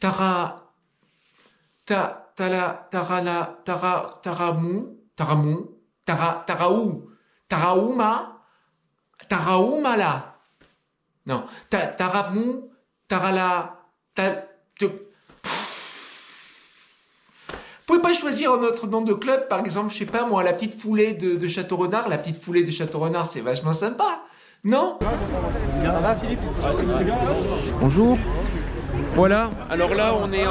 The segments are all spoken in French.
Tara, Taraoumala. Non, Taramou, Tarala, Vous pouvez pas choisir un autre nom de club, par exemple, je sais pas moi, la petite foulée de Château-Renard. La petite foulée de Château-Renard, c'est vachement sympa, non? Ça va, Philippe? Bonjour. Voilà, alors là on est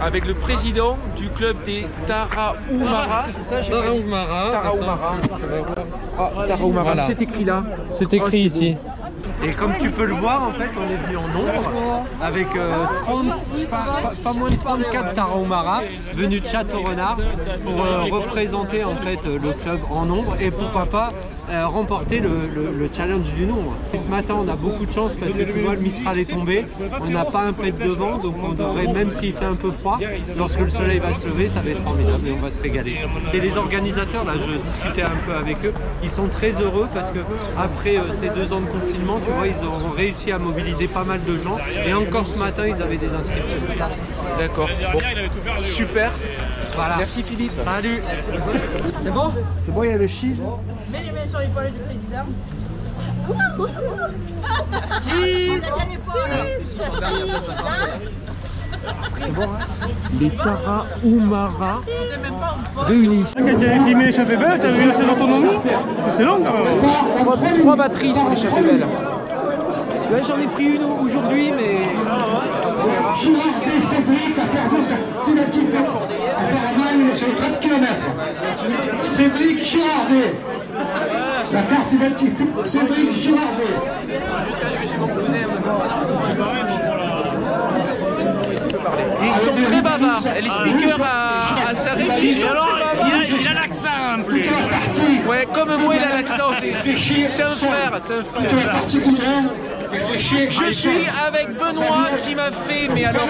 avec le président du club des Taraoumara, c'est ça? Taraoumara. Taraoumara, Voilà. c'est écrit là. C'est écrit ici. Et comme tu peux le voir, en fait, on est venu en nombre avec pas moins de 34 Taraoumara venus de Château-Renard pour représenter en fait le club en nombre et pourquoi pas remporter le challenge du nombre. Et ce matin, on a beaucoup de chance parce que tu vois, le Mistral est tombé, on n'a pas un pet de vent, donc on devrait, même s'il fait un peu froid, lorsque le soleil va se lever, ça va être formidable et on va se régaler. Et les organisateurs, là, je discutais un peu avec eux, ils sont très heureux parce que après ces 2 ans de confinement, tu vois, ils ont réussi à mobiliser pas mal de gens et encore ce matin, ils avaient des inscriptions. D'accord, bon. Super. Voilà. Merci Philippe. Salut. C'est bon? C'est bon, il y a le cheese. Mets les mains sur l'épaule du président. Les Taraoumara réunis. Quand tu avais filmé l'échappée belle, tu avais vu la scène d'autonomie? Parce que c'est long quand même. 3 batteries sur l'échappée belle. Ouais, j'en ai pris une aujourd'hui, mais... Girardet Cédric a perdu sa dynamique. Apparemment, il est sur les 30 km. Cédric Girardet. La carte identité. Cédric Girardet. Ils sont très bavards. Les speakers à Sarri, ils sont très bavards. Il a l'accent en plus. Ouais, comme moi, il a l'accent. C'est un frère. Je suis avec Benoît qui m'a fait, mais alors,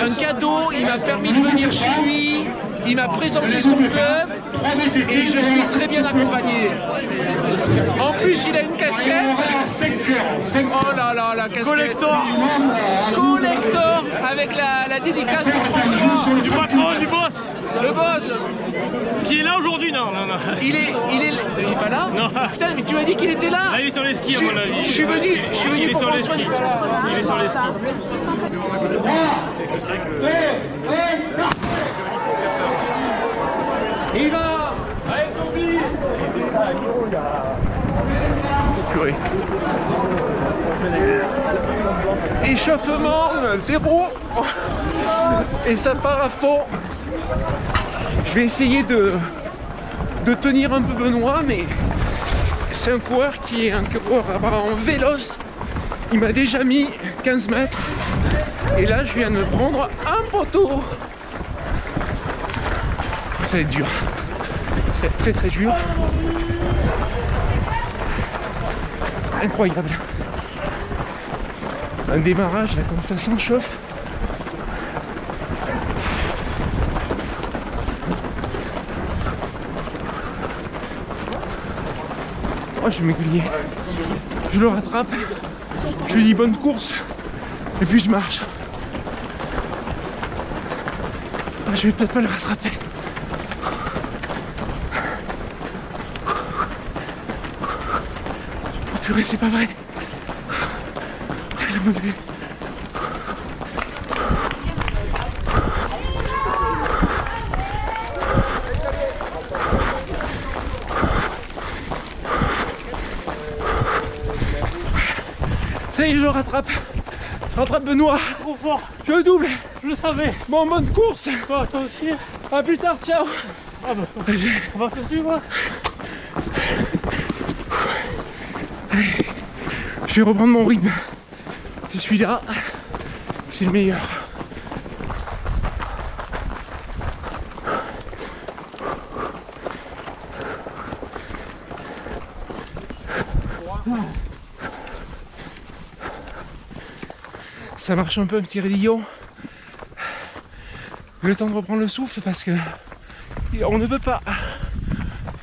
un cadeau. Il m'a permis de venir chez lui. Il m'a présenté son club et je suis très bien accompagné. En plus, il a une casquette. Oh là là, la casquette. Collector. Collector avec la dédicace Du patron, du boss. Le boss. Qui est là aujourd'hui? Non. Il est pas là? Non. Putain, mais tu m'as dit qu'il était là. Là, il est sur les skis à mon avis. Je suis venu Il est pour sur les François, skis. il est pas là. Il est sur les skis. Il va. Allez, Toby. Purée. Échauffement 0 et ça part à fond. Je vais essayer de tenir un peu Benoît, mais c'est un coureur qui est un coureur en véloce. Il m'a déjà mis 15 mètres et là je viens de me prendre un poteau. Ça va être dur, ça va être très très dur. Incroyable. Un démarrage là comme ça s'enchauffe. Oh, je vais m'aiguiller. Je le rattrape. Je lui dis bonne course. Et puis je marche. Ah, je vais peut-être pas le rattraper. Oh purée, c'est pas vrai. Il a mauvais. Ça y est, je le rattrape. Je rattrape Benoît. Trop fort. Je le double. Je le savais. Bon, bonne course. Toi aussi. A plus tard, ciao. Ah bah, on va se suivre. Allez, je vais reprendre mon rythme. C'est celui-là. C'est le meilleur. Ça marche un peu un petit raidillon. Le temps de reprendre le souffle parce que on ne peut pas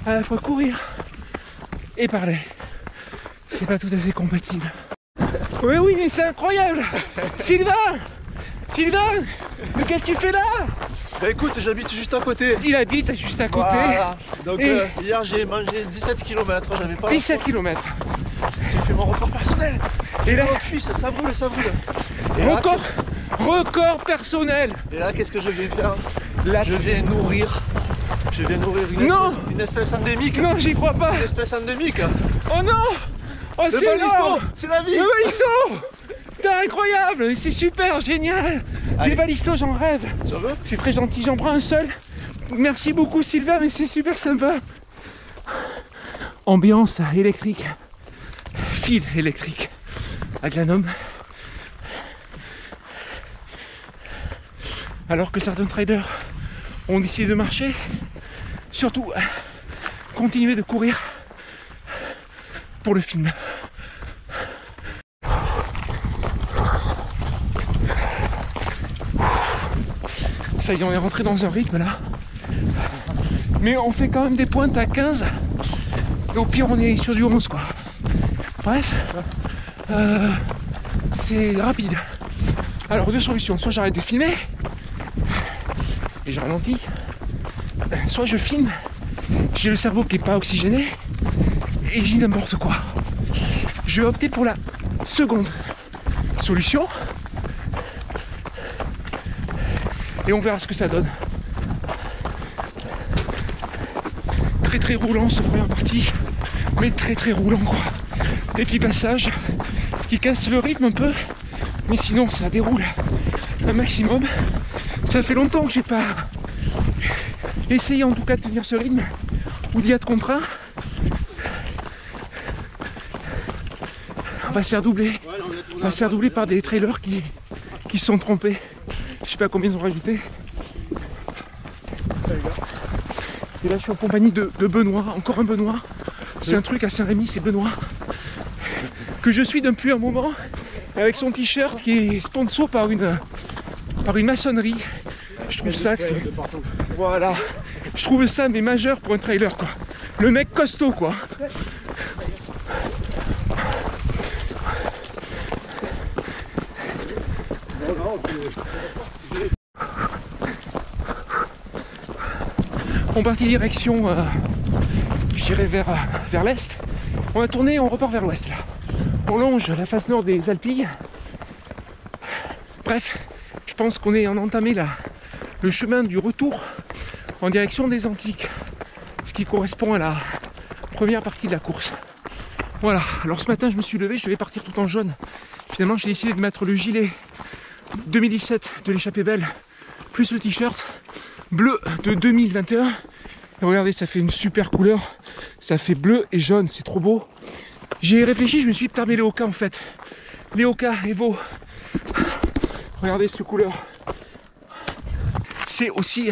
à la fois courir et parler. C'est pas tout à fait compatible. Oui, oui, mais c'est incroyable. Sylvain, Sylvain, mais qu'est-ce que tu fais là? Bah écoute, j'habite juste à côté. Il habite juste à côté. Voilà. Donc Et- hier j'ai mangé 17 km, j'avais pas 17 km. J'ai fait mon record personnel. Et là, Oh, cuisse, ça brûle, ça brûle. Et là, record personnel. et là, qu'est-ce que je viens faire? Là, Je viens nourrir une Non. une espèce endémique. non, j'y crois pas. Une espèce endémique. Oh non. Oh, Le c'est balisto, énorme. c'est la vie. Le balisto. C'est incroyable, c'est super, génial. Allez. Des balistos, j'en rêve. Tu veux? C'est très gentil, j'en prends un seul. Merci beaucoup Sylvain, mais c'est super sympa. Ambiance électrique, fil électrique, aglanome. Alors que certains traders ont décidé de marcher, surtout continuer de courir pour le film. Ça y est, on est rentré dans un rythme là. Mais on fait quand même des pointes à 15. Et au pire, on est sur du 11 quoi. Bref, c'est rapide. Alors, deux solutions. Soit j'arrête de filmer et je ralentis. Soit je filme, j'ai le cerveau qui n'est pas oxygéné et je dis n'importe quoi. Je vais opter pour la seconde solution. Et on verra ce que ça donne. Très très roulant ce première partie, mais très roulant quoi. Des petits passages qui cassent le rythme un peu, mais sinon ça déroule un maximum. Ça fait longtemps que j'ai pas essayé en tout cas de tenir ce rythme ou d'y être contraint. On va se faire doubler. On va se faire doubler par des trailers qui se sont trompés. Je sais pas combien ils ont rajouté. Et là je suis en compagnie de Benoît, encore un Benoît. C'est un truc à Saint-Rémy, c'est Benoît. Que je suis depuis un moment. Avec son t-shirt qui est sponsor par une maçonnerie. Je trouve ça que c'est... Voilà. Je trouve ça mais majeur pour un trailer quoi. Le mec costaud quoi. On partit direction, je dirais vers l'est. On a tourné, on repart vers l'ouest là. On longe la face nord des Alpilles. Bref, je pense qu'on est en entamé le chemin du retour en direction des Antiques. Ce qui correspond à la première partie de la course. Voilà, alors ce matin je me suis levé, je devais partir tout en jaune. Finalement j'ai décidé de mettre le gilet 2017 de l'échappée belle, plus le t-shirt bleu de 2021. Et regardez, ça fait une super couleur. Ça fait bleu et jaune, c'est trop beau. J'ai réfléchi, je me suis dit, putain mais les Hoka en fait. Les Hoka Evo. Regardez cette couleur. C'est aussi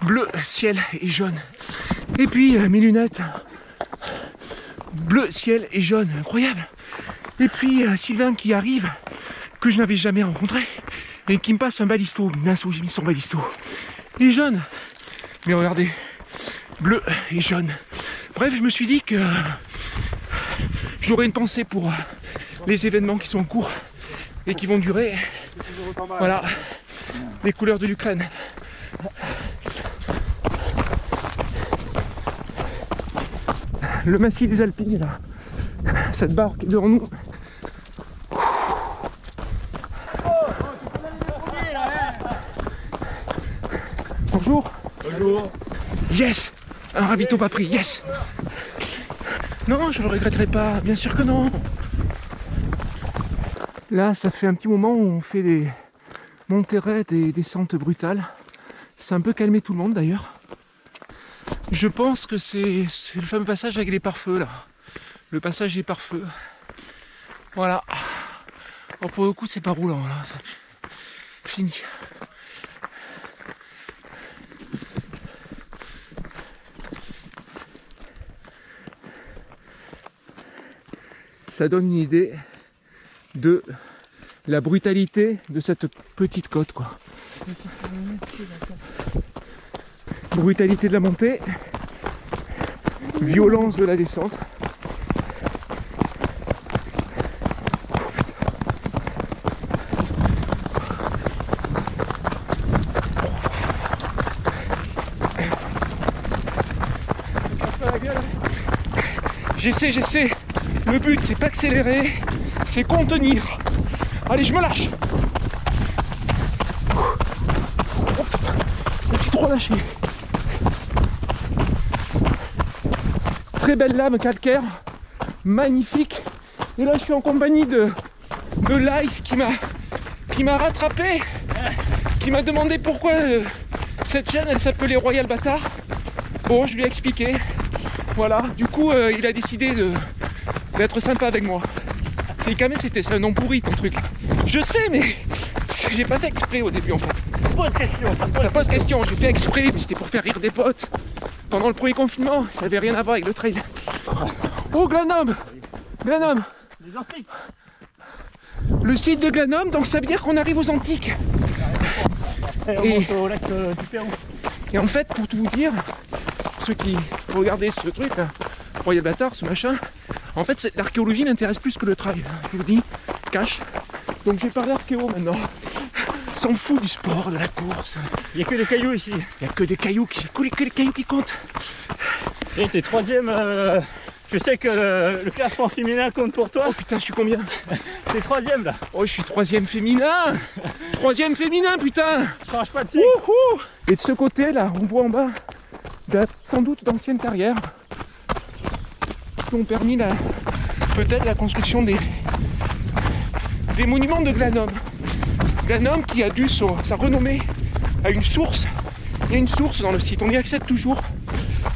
bleu, ciel et jaune. Et puis mes lunettes. Bleu, ciel et jaune, incroyable. Et puis Sylvain qui arrive, que je n'avais jamais rencontré. Et qui me passe un balisto. Mince, où j'ai mis son balisto. Il est jaune. Mais regardez, bleu et jaune. Bref, je me suis dit que j'aurais une pensée pour les événements qui sont en cours et qui vont durer. Voilà, les couleurs de l'Ukraine. Le massif des Alpilles là, cette barre qui est devant nous. Bonjour. Bonjour. Yes. Un ravito pas pris, yes. Non, je le regretterai pas, bien sûr que non. Là, ça fait un petit moment où on fait des montées raides et descentes brutales. C'est un peu calmé tout le monde d'ailleurs. Je pense que c'est le fameux passage avec les pare-feux là. Le passage des pare-feux. Voilà. Alors pour le coup, c'est pas roulant là. Fini. Ça donne une idée de la brutalité de cette petite côte quoi. Brutalité de la montée, violence de la descente. J'essaie. Le but, c'est pas accélérer, c'est contenir. Allez, je me lâche. Je me suis trop lâché. Très belle lame calcaire, magnifique. Et là, je suis en compagnie de Lai qui m'a rattrapé, qui m'a demandé pourquoi cette chaîne elle s'appelait Royal Bâtard. Bon, je lui ai expliqué. Voilà, du coup, il a décidé d'être sympa avec moi. C'est quand même, c'est un nom pourri ton truc. Je sais, mais j'ai pas fait exprès au début en fait. Pose question, j'ai fait exprès, mais c'était pour faire rire des potes. Pendant le premier confinement, ça avait rien à voir avec le trail. Oh, Glanum! Le site de Glanum, donc ça veut dire qu'on arrive aux Antiques. Au lac du Pérou. Et en fait, pour tout vous dire, ceux qui regardez ce truc là, Royal Bâtard, ce machin, en fait l'archéologie m'intéresse plus que le trail, je vous dis, cash. Donc je vais parler archéo maintenant. S'en fout du sport, de la course. Il n'y a que des cailloux ici. Il n'y a que des cailloux que les cailloux qui comptent. Et t'es troisième, je sais que le classement féminin compte pour toi. Oh putain, je suis combien? T'es troisième là. Oh, je suis troisième féminin. Troisième féminin, putain. Change pas de cycle. Et de ce côté là, on voit en bas sans doute d'anciennes carrières qui ont permis peut-être la construction des monuments de Glanum. Glanum qui a dû sa renommée à une source. Il y a une source dans le site, on y accède toujours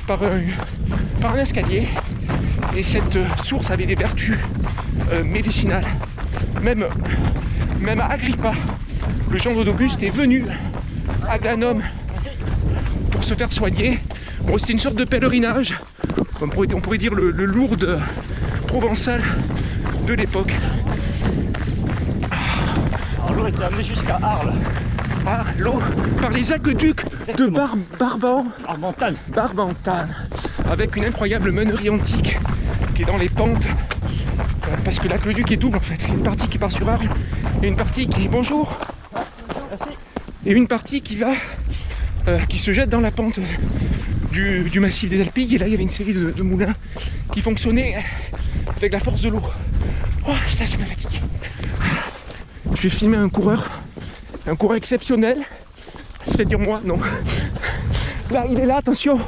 par un escalier. Et cette source avait des vertus médicinales. Même à Agrippa, le gendre d'Auguste, est venu à Glanum pour se faire soigner. Bon, c'était une sorte de pèlerinage, on pourrait dire le Lourdes provençal de l'époque. Alors l'eau était amenée jusqu'à Arles. Ah, l'eau par les aqueducs de Barbantane, avec une incroyable meunerie antique qui est dans les pentes, parce que l'aqueduc est double en fait. Il y a une partie qui part sur Arles et une partie qui... Bonjour. Merci. Et une partie qui va qui se jette dans la pente du massif des Alpilles. Et là il y avait une série de moulins qui fonctionnaient avec la force de l'eau. Oh, ça m'a fatigué. Je vais filmer un coureur exceptionnel, c'est-à-dire moi, non. Là, il est là, attention.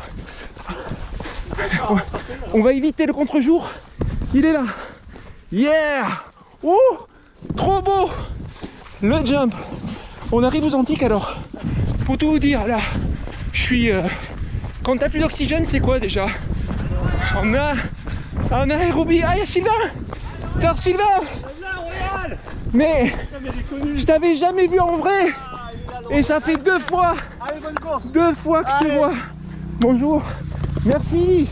On va éviter le contre-jour. Il est là. Yeah! Oh! Trop beau! Le jump. On arrive aux Antiques alors. Pour tout vous dire, là, je suis... Quand t'as plus d'oxygène, c'est quoi déjà? On a aérobie. Ah, il y a Sylvain! T'as Sylvain! Mais je t'avais jamais vu en vrai. Et ça fait 2 fois. Allez, bonne course. 2 fois que je te vois. Bonjour. Merci.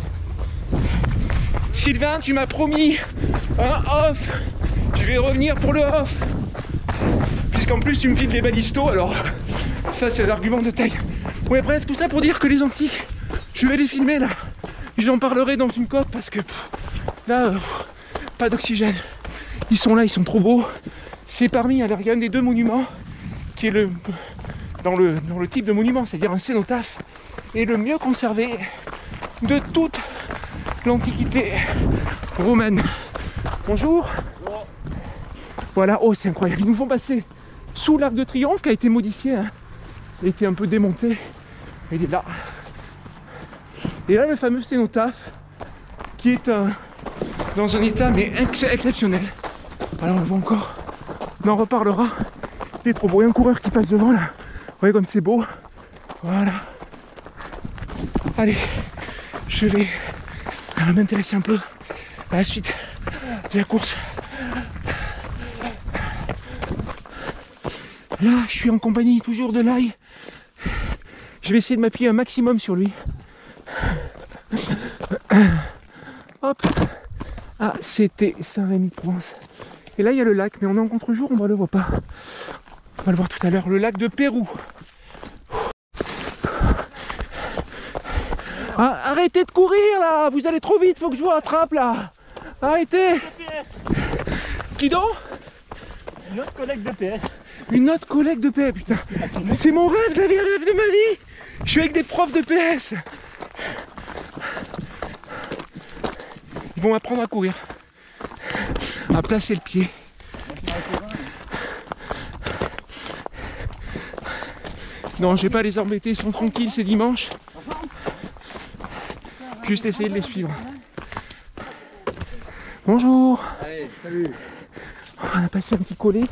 Sylvain, tu m'as promis un off. Je vais revenir pour le off. Puisqu'en plus tu me files des balistos, alors ça c'est l'argument de taille. Ouais, bref, tout ça pour dire que les Antiques, je vais les filmer là. J'en parlerai dans une cote parce que là, pas d'oxygène. Ils sont là, ils sont trop beaux. C'est parmi, alors il y a un des 2 monuments qui est dans le type de monument, c'est-à-dire un cénotaphe, et le mieux conservé de toute l'Antiquité romaine. Bonjour. Voilà, oh c'est incroyable, ils nous font passer sous l'Arc de Triomphe qui a été modifié, hein. Il a été un peu démonté, il est là. Et là le fameux cénotaphe qui est dans un état mais exceptionnel. Alors on le voit encore, on en reparlera. Il est trop beau, il y a un coureur qui passe devant là. Vous voyez comme c'est beau. Voilà. Allez, je vais m'intéresser un peu à la suite de la course. Là, je suis en compagnie toujours de Lai. Je vais essayer de m'appuyer un maximum sur lui. Hop. Ah, c'était Saint-Rémy-de-Provence. Et là, il y a le lac, mais on est en contre-jour, on ne le voit pas. On va le voir tout à l'heure, le lac de Pérou. Ah, arrêtez de courir là, vous allez trop vite, faut que je vous rattrape là. Arrêtez. Qui donc? Une autre collègue de PS. Une autre collègue de PS, putain. C'est mon rêve, la rêve de ma vie. Je suis avec des profs de PS. vont apprendre à courir, à placer le pied. Non, je vais pas les embêter, ils sont tranquilles, c'est dimanche. Juste essayer de les suivre. Bonjour. Allez, salut. On a passé un petit collet.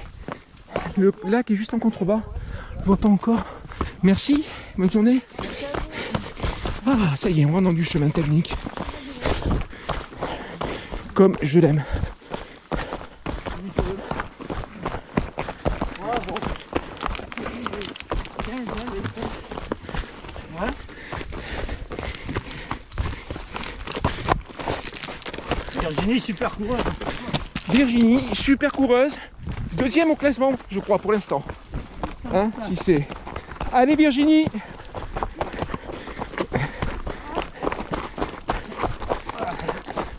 Le lac est juste en contrebas. On ne voit pas encore. Merci, bonne journée. Ah, ça y est, on va dans du chemin technique. Comme je l'aime. Virginie, super coureuse. Virginie, super coureuse. Deuxième au classement, je crois, pour l'instant. Hein, si c'est... Allez Virginie!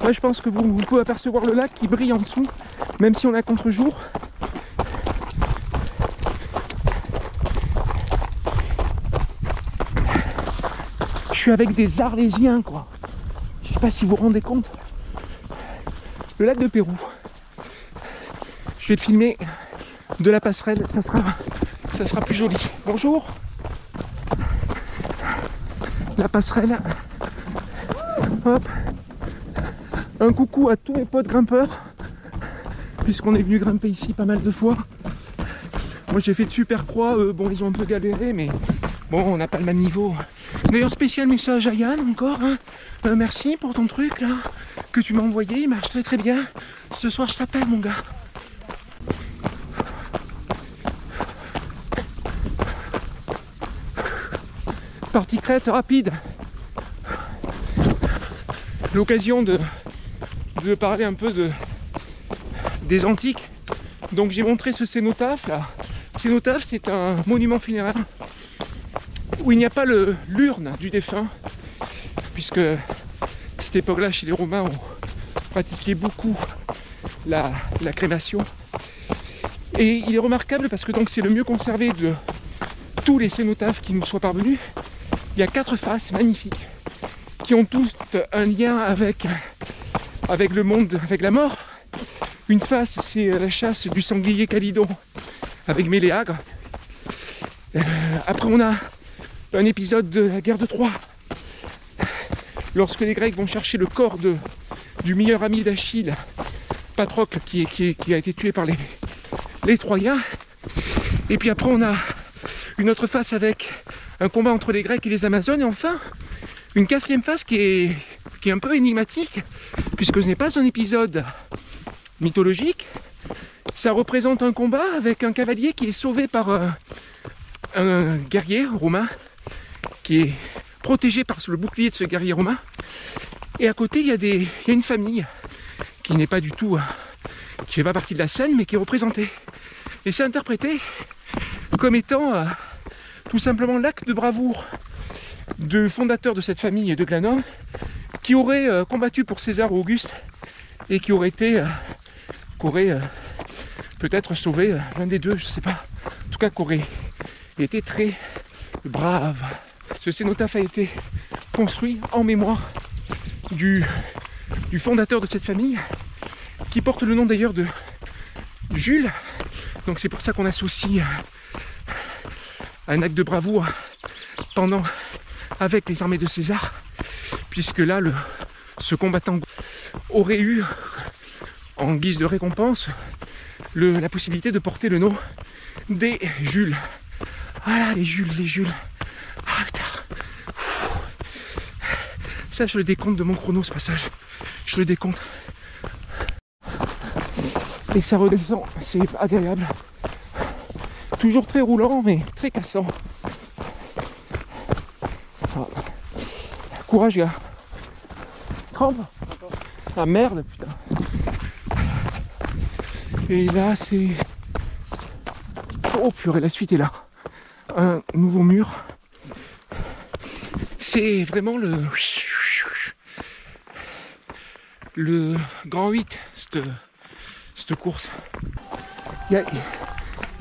Ouais, je pense que vous pouvez apercevoir le lac qui brille en dessous, même si on est à contre-jour. Je suis avec des Arlésiens, quoi. Je sais pas si vous vous rendez compte. Le lac de Pérou. Je vais te filmer de la passerelle, ça sera plus joli. Bonjour. La passerelle. Hop. Un coucou à tous mes potes grimpeurs, puisqu'on est venu grimper ici pas mal de fois. Moi j'ai fait de super croix, bon ils ont un peu galéré, mais bon on n'a pas le même niveau. D'ailleurs spécial message à Yann encore, hein. Merci pour ton truc là, que tu m'as envoyé, il marche très très bien. Ce soir je t'appelle mon gars. Partie crête rapide. L'occasion de parler un peu des antiques. Donc j'ai montré ce cénotaphe là. Cénotaphe, c'est un monument funéraire où il n'y a pas l'urne du défunt, puisque à cette époque-là, chez les Romains, on pratiquait beaucoup la crémation. Et il est remarquable parce que donc c'est le mieux conservé de tous les cénotaphes qui nous soient parvenus. Il y a 4 faces magnifiques qui ont tous un lien avec le monde, avec la mort. Une face, c'est la chasse du sanglier Calydon avec Méléagre. Après, on a un épisode de la guerre de Troie, lorsque les Grecs vont chercher le corps du meilleur ami d'Achille, Patrocle, qui a été tué par les Troyens. Et puis après, on a une autre face avec un combat entre les Grecs et les Amazones. Et enfin, une 4e face qui est un peu énigmatique, puisque ce n'est pas un épisode mythologique. Ça représente un combat avec un cavalier qui est sauvé par un guerrier romain, qui est protégé par le bouclier de ce guerrier romain. Et à côté, il y a une famille qui n'est pas du tout, qui fait pas partie de la scène, mais qui est représentée. Et c'est interprété comme étant tout simplement l'acte de bravoure du fondateur de cette famille de Glanum, qui aurait combattu pour César ou Auguste et qui aurait peut-être sauvé l'un des deux, je sais pas. En tout cas, qui aurait été très brave. Ce cénotaphe a été construit en mémoire du fondateur de cette famille, qui porte le nom d'ailleurs de Jules. Donc c'est pour ça qu'on associe un acte de bravoure avec les armées de César, puisque là ce combattant aurait eu en guise de récompense la possibilité de porter le nom des Jules. Voilà les Jules. Ah putain. Ça je le décompte de mon chrono, ce passage. Je le décompte. Et ça redescend, c'est agréable. Toujours très roulant, mais très cassant. Ah. Courage, gars. Crampe. Ah merde, putain. Et là, c'est... Oh purée, la suite est là. Un nouveau mur. C'est vraiment le grand 8, cette course. Il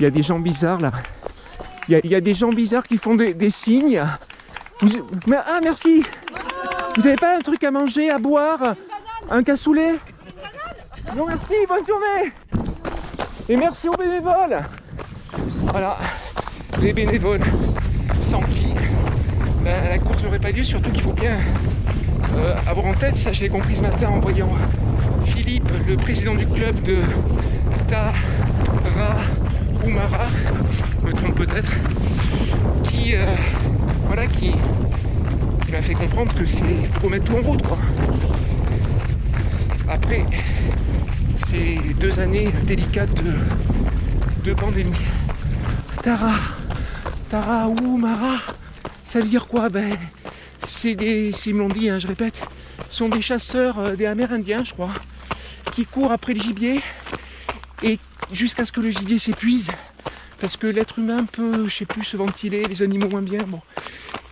y a des gens bizarres là. Il y a des gens bizarres qui font des signes. Ah merci. Vous avez pas un truc à manger, à boire? Un cassoulet? Non merci, bonne journée. Et merci aux bénévoles. Voilà, les bénévoles sans qui la course n'aurait pas lieu, surtout qu'il faut bien avoir en tête, ça je l'ai compris ce matin en voyant Philippe, le président du club de Tara ou Mara, je me trompe peut-être, qui m'a fait comprendre que c'est faut mettre tout en route quoi. Après ces 2 années délicates de pandémie. Tara ou Mara, ça veut dire quoi? Ben c'est des, ils me l'ont dit, hein, je répète, sont des chasseurs, des Amérindiens je crois, qui courent après le gibier et jusqu'à ce que le gibier s'épuise, parce que l'être humain peut, je sais plus, se ventiler, les animaux moins bien, bon.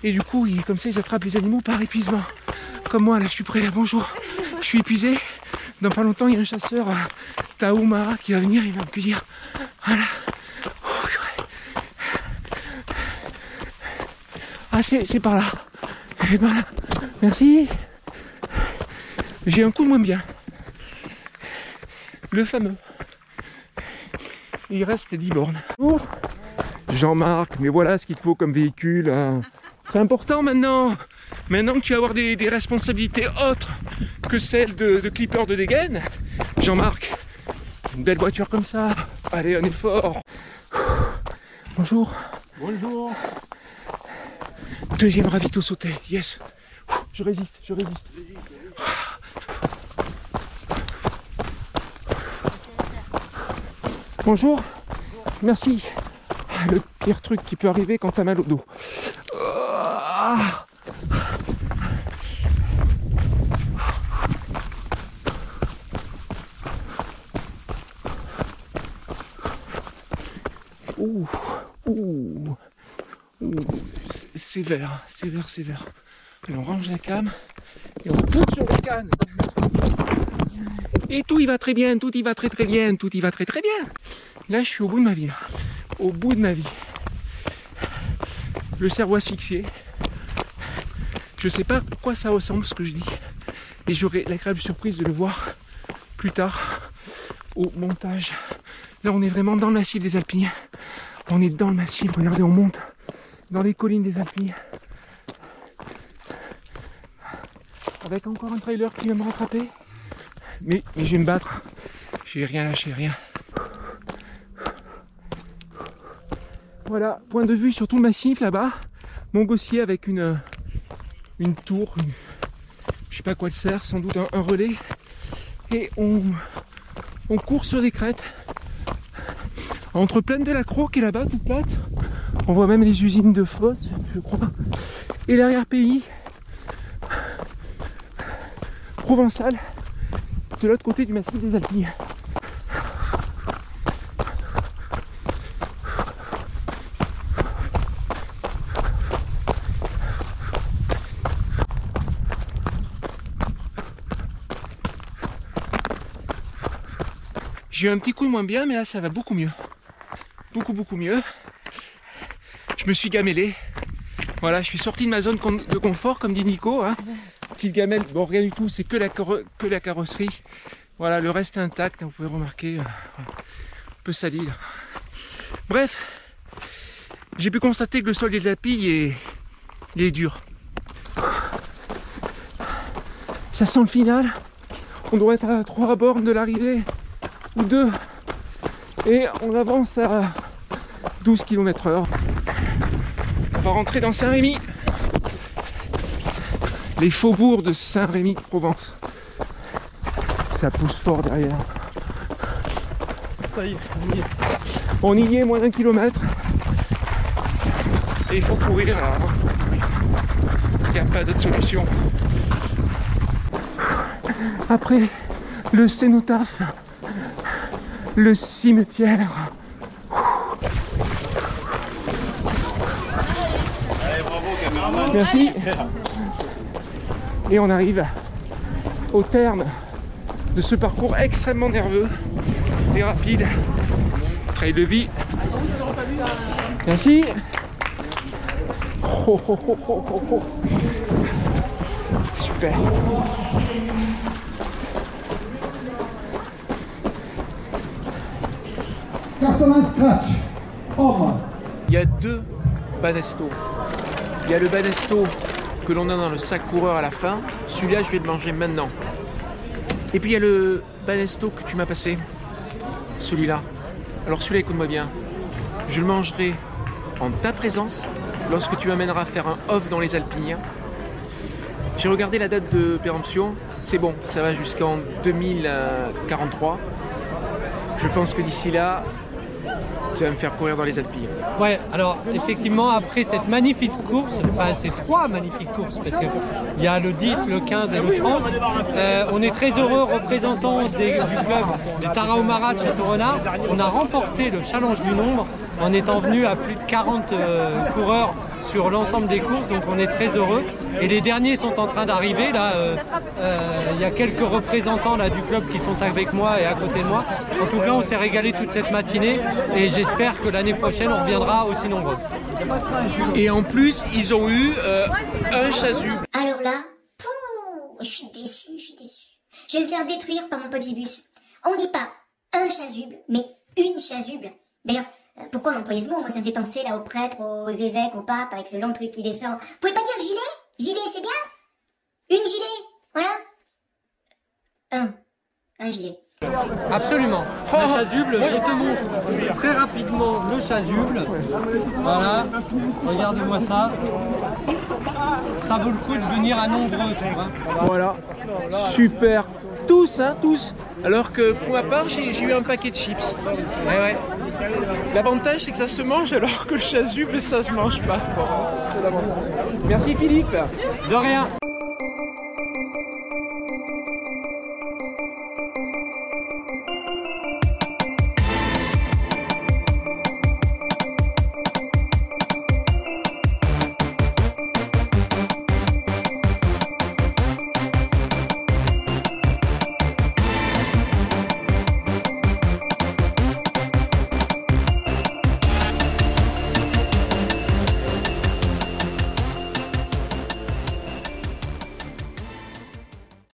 Et du coup, comme ça, ils attrapent les animaux par épuisement. Comme moi, là, je suis prêt, là, bonjour, je suis épuisé. Dans pas longtemps, il y a un chasseur, Taoumara, qui va venir, il va me cueillir. Voilà. Ah, c'est par là. Et voilà. Merci. J'ai un coup de moins bien. Le fameux. Il reste 10 bornes. Bonjour. Jean-Marc, mais voilà ce qu'il te faut comme véhicule. C'est important maintenant. Maintenant que tu vas avoir des responsabilités autres que celles de clipper de dégaine. Jean-Marc, une belle voiture comme ça. Allez, un effort. Bonjour. Bonjour. Deuxième ravito sauté, yes. Je résiste. Bonjour. Merci. Le pire truc qui peut arriver quand t'as mal au dos. Sévère. Et on range la cam et on pousse sur la canne. Et tout y va très bien, tout y va très bien. Là, je suis au bout de ma vie. Là. Au bout de ma vie. Le cerveau asphyxié. Je sais pas à quoi ça ressemble ce que je dis. Et j'aurai l'agréable surprise de le voir plus tard au montage. Là, on est vraiment dans le massif des Alpilles. On est dans le massif, regardez, on monte dans les collines des Alpilles. Avec encore un trailer qui vient me rattraper. Mais je vais me battre. J'ai rien lâché, rien. Voilà, point de vue sur tout le massif là-bas. Montgaussier avec une tour, je sais pas à quoi elle sert, sans doute un relais. Et on court sur des crêtes. Entre Plaine de la Croix qui est là-bas, toute plate. On voit même les usines de Fosse, je crois. Et l'arrière-pays provençal, de l'autre côté du massif des Alpilles. J'ai eu un petit coup de moins bien, mais là ça va beaucoup mieux. Beaucoup mieux. Je me suis gamellé. Voilà, je suis sorti de ma zone de confort, comme dit Nico. Hein. Petite gamelle, bon rien du tout, c'est que la carrosserie. Voilà, le reste est intact, hein, vous pouvez remarquer. Un peu sali là. Bref, j'ai pu constater que le sol des Alpilles est dur. Ça sent le final. On doit être à 3 bornes de l'arrivée. Ou 2. Et on avance à 12 km/h. On va rentrer dans Saint-Rémy. Les faubourgs de Saint-Rémy de Provence. Ça pousse fort derrière. Ça y est, on y est, moins d'1 kilomètre. Et il faut courir là. Il n'y a pas d'autre solution. Après le cénotaphe, le cimetière. Allez, bravo, caméraman. Merci. Et on arrive au terme de ce parcours extrêmement nerveux et rapide. Trail de vie. Merci. Oh, oh, oh, oh, oh, oh. Super. Personne scratch. Homme. Il y a deux Banesto. Il y a le Banesto que l'on a dans le sac coureur à la fin. Celui-là, je vais le manger maintenant. Et puis il y a le Banesto que tu m'as passé. Celui-là. Alors celui-là, écoute-moi bien. Je le mangerai en ta présence lorsque tu m'amèneras faire un off dans les Alpiniens. J'ai regardé la date de péremption. C'est bon, ça va jusqu'en 2043. Je pense que d'ici là, tu vas me faire courir dans les Alpilles. Ouais, alors effectivement, après cette magnifique course, enfin ces trois magnifiques courses, parce qu'il y a le 10, le 15 et le 30, on est très heureux, représentants du club du Tarahumara de Château-Renard. On a remporté le challenge du nombre en étant venu à plus de 40 coureurs sur l'ensemble des courses, donc on est très heureux. Et les derniers sont en train d'arriver, là, il y a quelques représentants là, du club qui sont avec moi et à côté de moi. En tout cas, on s'est régalé toute cette matinée et j'espère que l'année prochaine, on reviendra aussi nombreux. Et en plus, ils ont eu un chasuble. Alors là, je suis déçue. Je vais me faire détruire par mon Pogibus. On dit pas un chasuble, mais une chasuble. D'ailleurs, pourquoi on employait ce mot? Moi, ça me fait penser là aux prêtres, aux évêques, aux papes, avec ce long truc qui descend. Vous pouvez pas dire gilet? Gilet, c'est bien? Une gilet, voilà. Un gilet. Absolument. Le chasuble, je te montre très rapidement le chasuble. Voilà, regardez-moi ça. Ça vaut le coup de venir à nombreux, tu vois. Voilà, super. Tous, hein, tous. Alors que pour ma part, j'ai eu un paquet de chips. Ouais. L'avantage, c'est que ça se mange, alors que le chasuble, ça se mange pas. Merci Philippe. De rien.